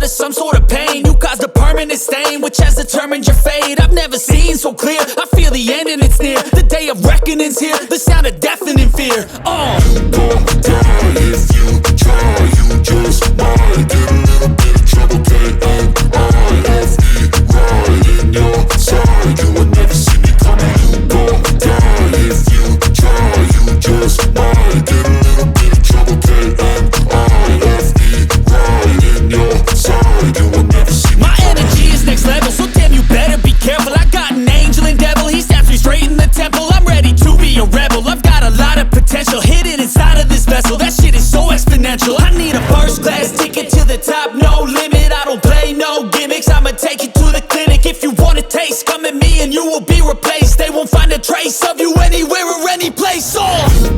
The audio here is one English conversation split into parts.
blood is some sort of pain. You caused a permanent stain, which has determined your fate. I've never seen so clear, I feel the end and it's near. The day of reckoning's here, the sound of deafening fear. You gon' die if you try, you just might get a little bit of trouble, K-N-I-F-E, right in your side, you will never see me coming. You gon' die if you try, you just might get a little bit of trouble, K-N-I-F-E, right in your side, you will never see me My coming. energy is next level, so damn you better be careful. I got an angel and devil, he snaps me straight in the temple. I'm ready to be a rebel, I've got a lot of potential hidden inside of this vessel. That shit is so exponential. I need a first class ticket to the top, no limit. I don't play no gimmicks, I'ma take you to the clinic. If you want a taste, come at me and you will be replaced. They won't find a trace of you anywhere or any place. You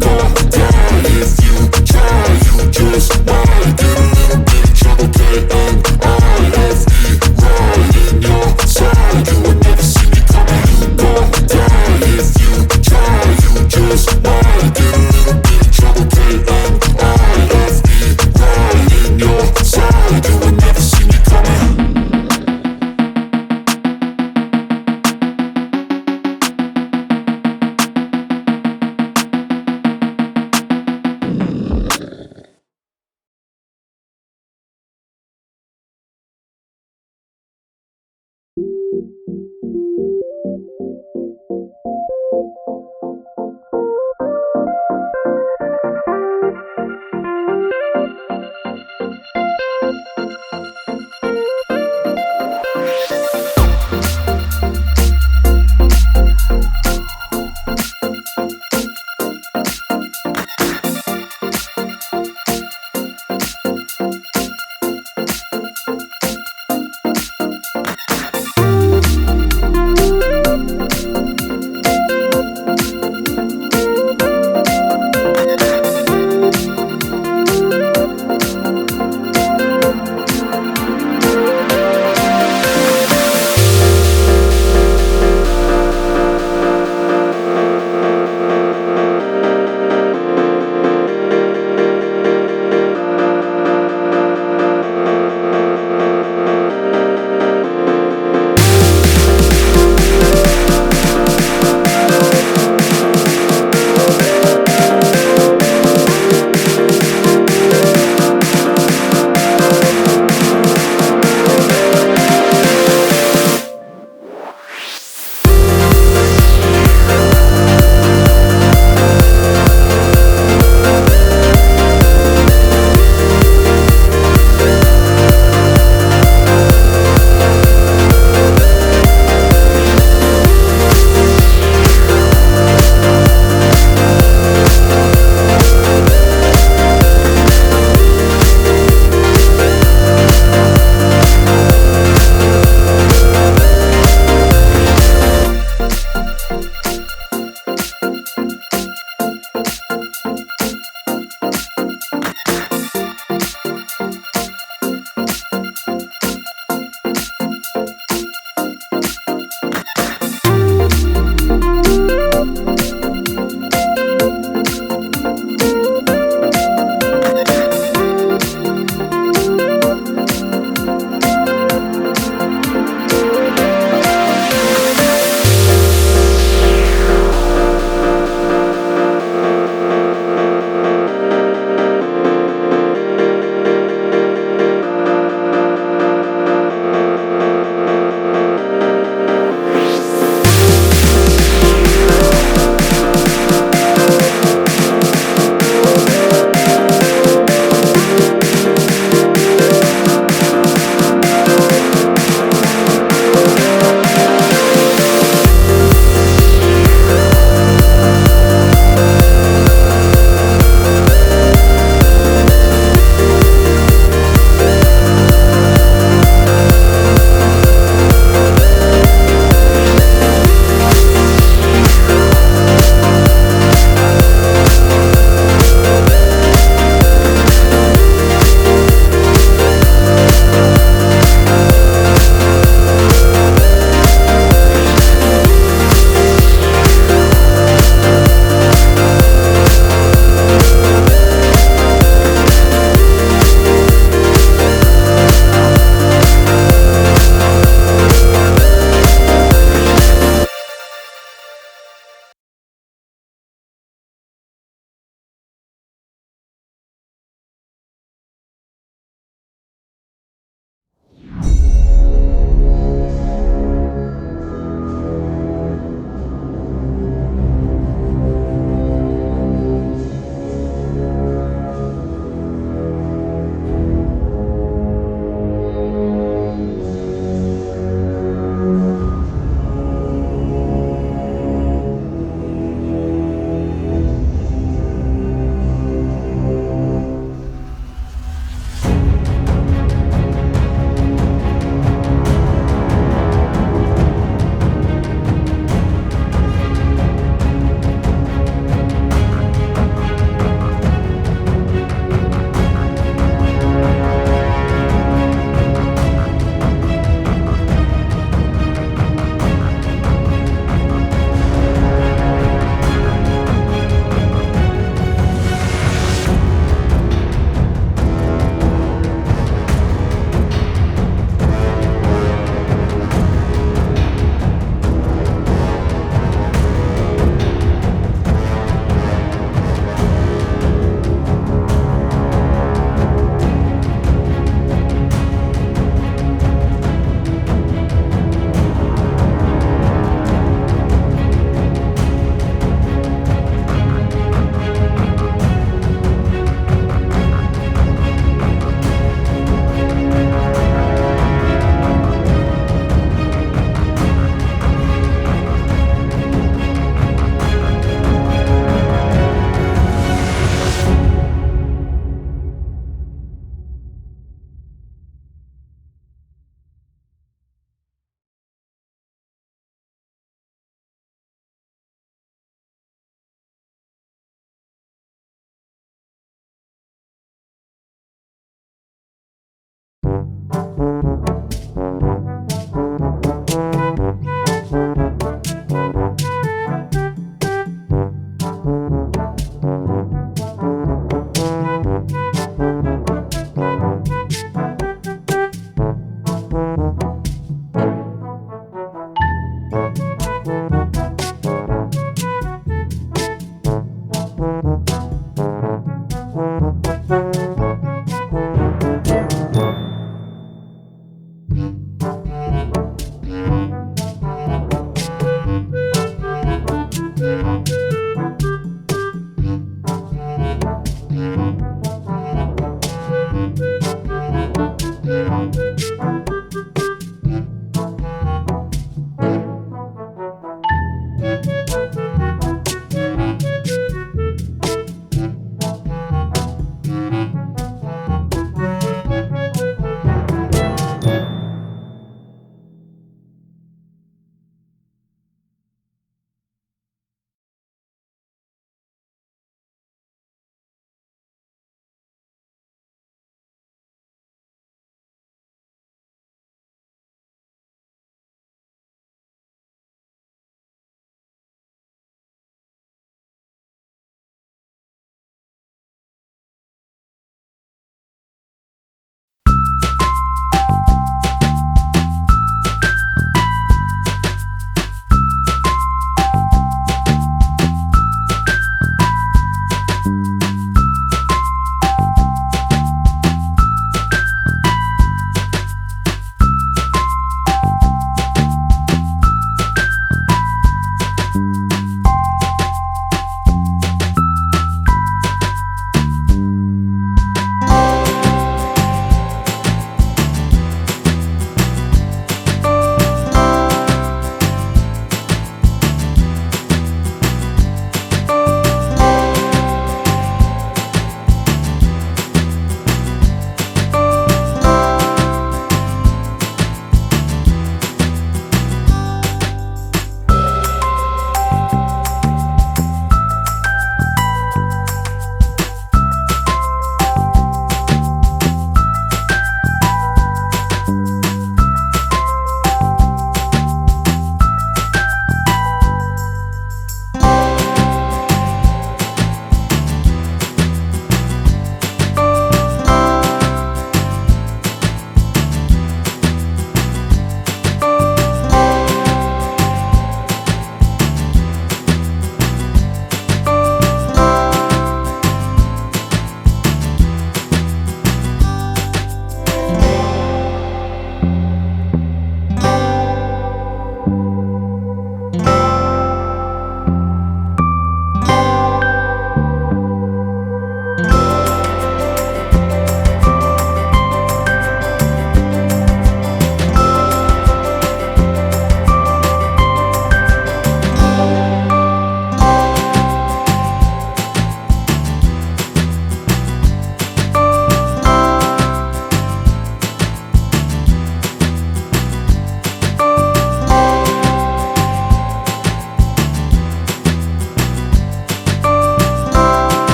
gon' die if you try, you just might get a little bit of trouble, K-N-I-F-E, right in your side, you will never see me coming. You gon' die if you try, you just might get a little bit of trouble, K-N-I-F-E, right in your side, you will never see me coming.